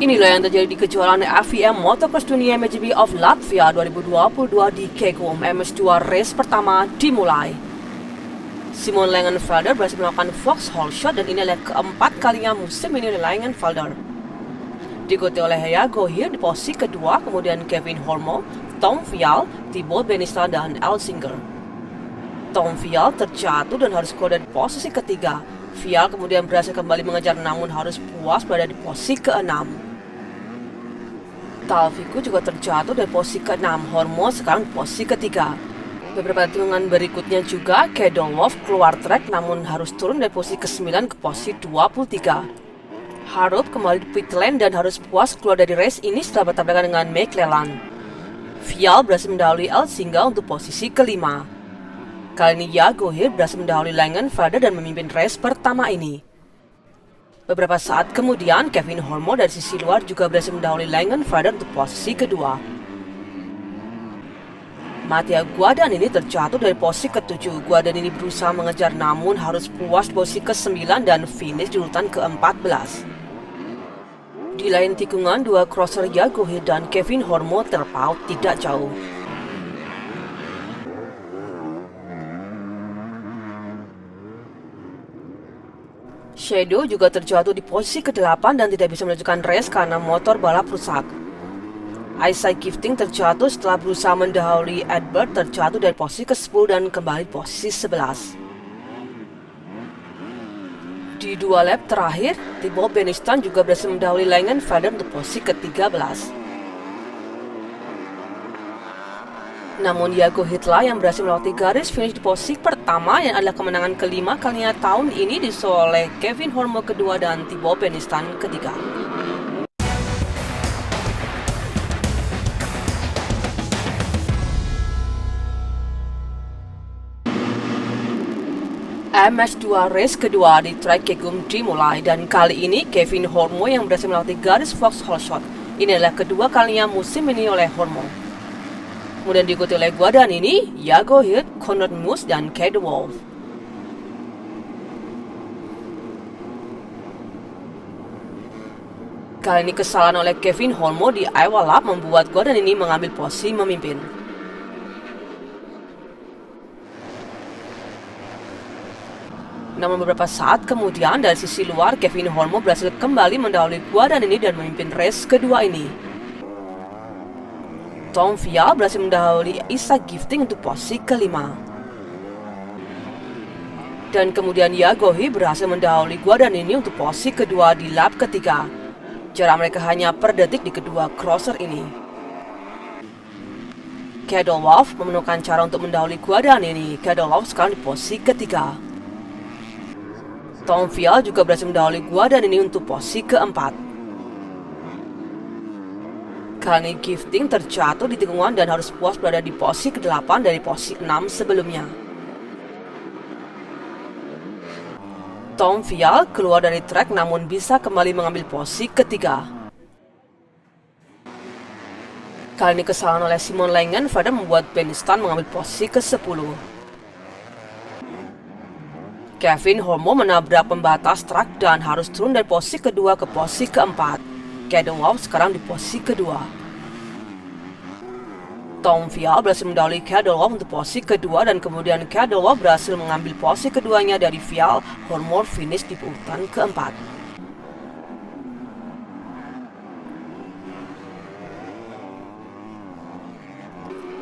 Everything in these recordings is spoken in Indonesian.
Inilah yang terjadi di kejuaraan FIM Motocross Dunia MotoGP of Latvia 2022 di Kegum. MS2 race pertama dimulai. Simon Langenfelder berhasil melakukan Vauxhall Shot dan ini adalah keempat kalinya musim ini oleh Langenfelder. Diikuti oleh Jago Hird di posisi kedua, kemudian Kevin Holmo, Tom Vialle, Thibaut Benista, dan Elsinger. Tom Vialle terjatuh dan harus keluar dari posisi ketiga. Vialle kemudian berhasil kembali mengejar namun harus puas berada di posisi ke-6. Talviku juga terjatuh dari posisi ke-6, Hormo sekarang di posisi ketiga. Beberapa tikungan berikutnya juga, Kedolov keluar trek namun harus turun dari posisi ke-9 ke posisi 23. Harrop kembali di pit lane dan harus puas keluar dari race ini setelah bertabrakan dengan McLellan. Vialle berhasil mendahului Elsinger untuk posisi kelima. Kali ini Jago Hird berhasil mendahului Langenfelder dan memimpin race pertama ini. Beberapa saat kemudian, Kevin Holmo dari sisi luar juga berhasil mendahului Langenfelder untuk posisi kedua. Mattia Guadagnini terjatuh dari posisi ke-7. Guadagnini berusaha mengejar namun harus puas di posisi ke-9 dan finish di urutan ke-14. Di lain tikungan, dua crosser Jago Hird dan Kevin Holmo terpaut tidak jauh. Shadow juga terjatuh di posisi ke-8 dan tidak bisa melanjutkan race karena motor balap rusak. Isaac Gifting terjatuh setelah berusaha mendahului Edbert, terjatuh dari posisi ke-10 dan kembali posisi 11. Di dua lap terakhir, Thibaut Benista juga berhasil mendahului Langenfelder untuk posisi ke-13. Namun Jago Hird yang berhasil melewati garis finish di posisi pertama yang adalah kemenangan kelima kalinya tahun ini disusul oleh Kevin Holmo kedua dan Thibaut Benista ketiga. MS2 race kedua di track Kegum dimulai dan kali ini Kevin Holmo yang berhasil melewati garis Vauxhall Shot. Ini adalah kedua kalinya musim ini oleh Holmo. Kemudian diikuti oleh Guadagnini, Jago Hird, Konrad Must, dan Kedolov. Kali ini kesalahan oleh Kevin Holmo di awal lap membuat Guadagnini mengambil posisi memimpin. Namun beberapa saat kemudian dari sisi luar, Kevin Holmo berhasil kembali mendahului Guadagnini dan memimpin race kedua ini. Tom Vialle berhasil mendahului Isaac Gifting untuk posisi kelima. Dan kemudian Jago Hird berhasil mendahului Guadagnini untuk posisi kedua di lap ketiga. Jarak mereka hanya per detik di kedua crosser ini. Kedolov menemukan cara untuk mendahului Guadagnini. Kedolov sekarang di posisi ketiga. Tom Vialle juga berhasil mendahului Guadagnini untuk posisi keempat. Kali ini Gifting terjatuh di tikungan dan harus puas berada di posisi ke-8 dari posisi 6 sebelumnya. Tom Vialle keluar dari trek namun bisa kembali mengambil posisi ketiga. Kali ini kesalahan oleh Simon Langenfelder membuat Benista mengambil posisi ke-10. Kevin Holmo menabrak pembatas truk dan harus turun dari posisi kedua ke posisi keempat. Kedolov sekarang di posisi kedua. Tom Vialle berhasil mendahului Kedolov untuk posisi kedua dan kemudian Kedolov berhasil mengambil posisi keduanya dari Vialle. Holmo finish di urutan keempat.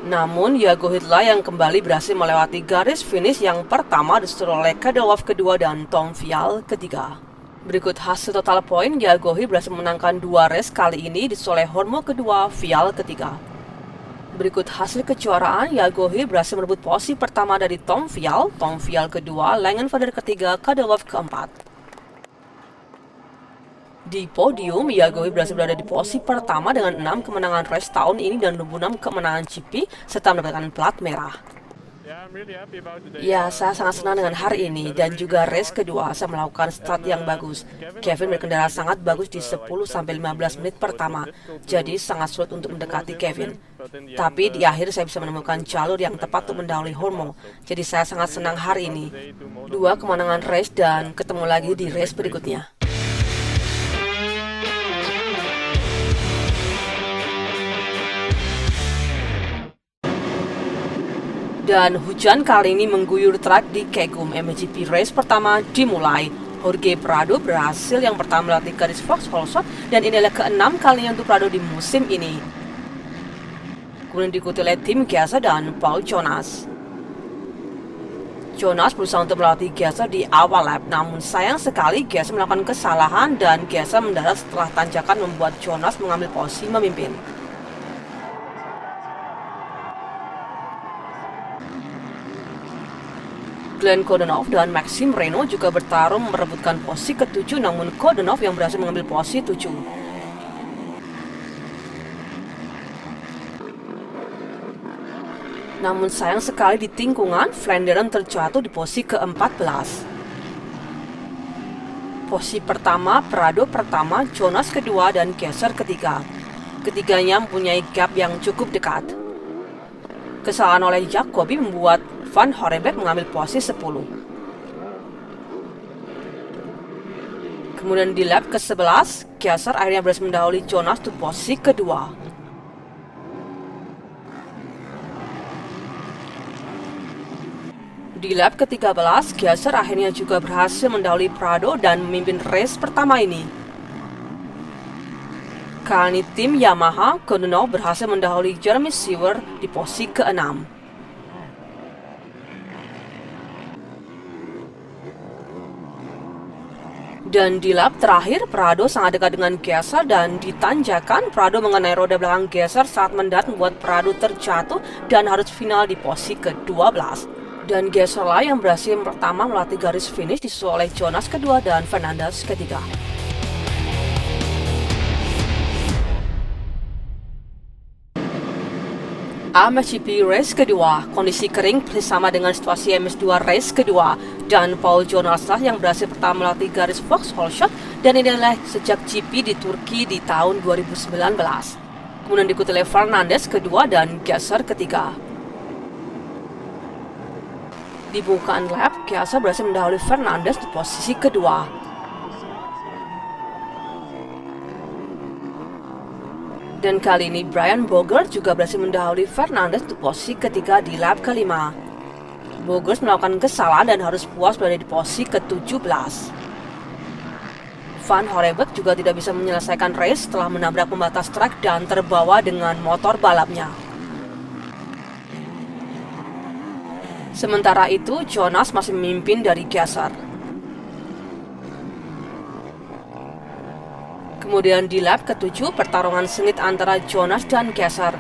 Namun Jago Hird yang kembali berhasil melewati garis finish yang pertama disusul oleh Kedolov kedua dan Tom Vialle ketiga. Berikut hasil total poin, Jago Hird berhasil memenangkan dua race kali ini disusul oleh Holmo kedua, Vialle ketiga. Berikut hasil kejuaraan, Jago Hird berhasil merebut posisi pertama dari Tom Vialle kedua, Langenfelder ketiga, Kedolov keempat. Di podium, Jago Hird berhasil berada di posisi pertama dengan 6 kemenangan race tahun ini dan 26 kemenangan GP serta mendapatkan plat merah. Ya, saya sangat senang dengan hari ini dan juga race kedua saya melakukan start yang bagus. Kevin berkendara sangat bagus di 10-15 menit pertama, jadi sangat sulit untuk mendekati Kevin. Tapi di akhir saya bisa menemukan jalur yang tepat untuk mendahului Holmo, jadi saya sangat senang hari ini. 2 kemenangan race dan ketemu lagi di race berikutnya. Dan hujan kali ini mengguyur trek di Kegum. MXGP race pertama dimulai. Jorge Prado berhasil yang pertama melatih garis Vauxhall Shot dan ini adalah ke-6 kalinya untuk Prado di musim ini. Kemudian diikuti oleh tim Gasser dan Paul Jonas. Jonas berusaha untuk melatih Gasser di awal lap, namun sayang sekali Gasser melakukan kesalahan dan Gasser mendarat setelah tanjakan membuat Jonas mengambil posisi memimpin. Glenn Kodenov dan Maxime Renaux juga bertarung merebutkan posisi ke-7, namun Kodenov yang berhasil mengambil posisi 7. Namun sayang sekali di tikungan, Vlaanderen terjatuh di posisi ke-14. Posisi pertama, Prado pertama, Jonas kedua, dan Gasser ketiga. Ketiganya mempunyai gap yang cukup dekat. Kesalahan oleh Jacobi membuat Van Horebeke mengambil posisi 10. Kemudian di lap ke-11, Gasser akhirnya berhasil mendahului Jonas di posisi kedua. Di lap ke-13, Gasser akhirnya juga berhasil mendahului Prado dan memimpin race pertama ini. Kali ini tim Yamaha, Kodenov berhasil mendahului Jeremy Seewer di posisi ke-6. Dan di lap terakhir, Prado sangat dekat dengan Gasser dan ditanjakan Prado mengenai roda belakang Gasser saat mendarat membuat Prado terjatuh dan harus final di posisi ke-12. Dan Gasser lah yang berhasil pertama melatih garis finish disusul oleh Jonas kedua dan Fernandez ketiga. MXGP race kedua, kondisi kering bersama dengan situasi MS2 race kedua, dan Paul Jonas lah yang berhasil pertama melatih garis Vauxhall Shot dan ini adalah sejak GP di Turki di tahun 2019. Kemudian diikuti oleh Fernandez kedua dan Gasser ketiga. Di pembukaan lap, Gasser berhasil mendahului Fernandez di posisi kedua. Dan kali ini Brian Bogert juga berhasil mendahului Fernandez di posisi ketiga di lap kelima. Bogert melakukan kesalahan dan harus puas berada di posisi ke-17. Van Horebeke juga tidak bisa menyelesaikan race setelah menabrak pembatas trek dan terbawa dengan motor balapnya. Sementara itu, Jonas masih memimpin dari Gasser. Kemudian di lap ke-7, pertarungan sengit antara Jonas dan Gasser.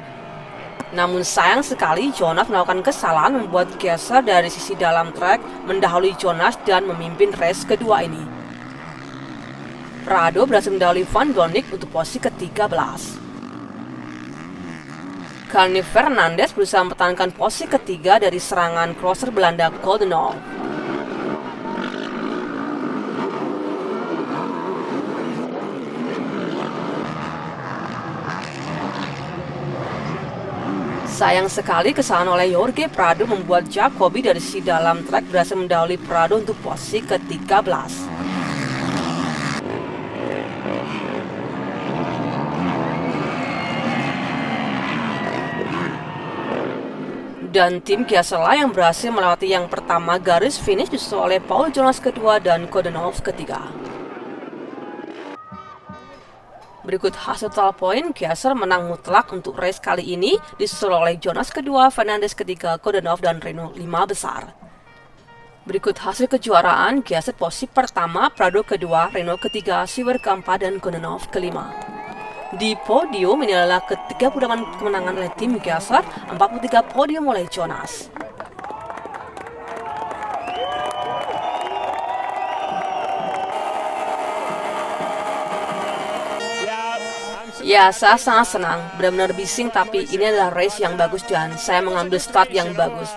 Namun sayang sekali, Jonas melakukan kesalahan membuat Gasser dari sisi dalam trek mendahului Jonas dan memimpin race kedua ini. Prado berhasil mendahului Van Gondik untuk posisi ke-13. Kali ini Fernandez berusaha mempertahankan posisi ketiga dari serangan crosser Belanda Kodenov. Sayang sekali kesalahan oleh Jorge Prado membuat Jacobi dari sisi dalam trek berhasil mendahului Prado untuk posisi ke-13. Dan tim Gasser lah yang berhasil melewati yang pertama garis finish disusul oleh Paul Jonas kedua dan Kodenov ketiga. Berikut hasil total poin, Gasser menang mutlak untuk race kali ini, disusul oleh Jonas kedua, Fernandez ketiga, Kodenov dan Renaux 5 besar. Berikut hasil kejuaraan, Gasser posisi pertama, Prado kedua, Renaux ketiga, Seewer keempat, dan Kodenov kelima. Di podium ini adalah ke-38 kemenangan oleh tim Gasser, 43 podium oleh Jonas. Ya, saya sangat senang, benar-benar bising, tapi ini adalah race yang bagus dan saya mengambil start yang bagus.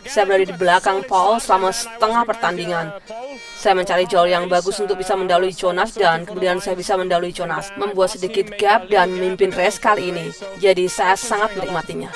Saya berada di belakang Paul selama setengah pertandingan. Saya mencari jalur yang bagus untuk bisa mendahului Jonas dan kemudian saya bisa mendahului Jonas, membuat sedikit gap dan memimpin race kali ini. Jadi saya sangat menikmatinya.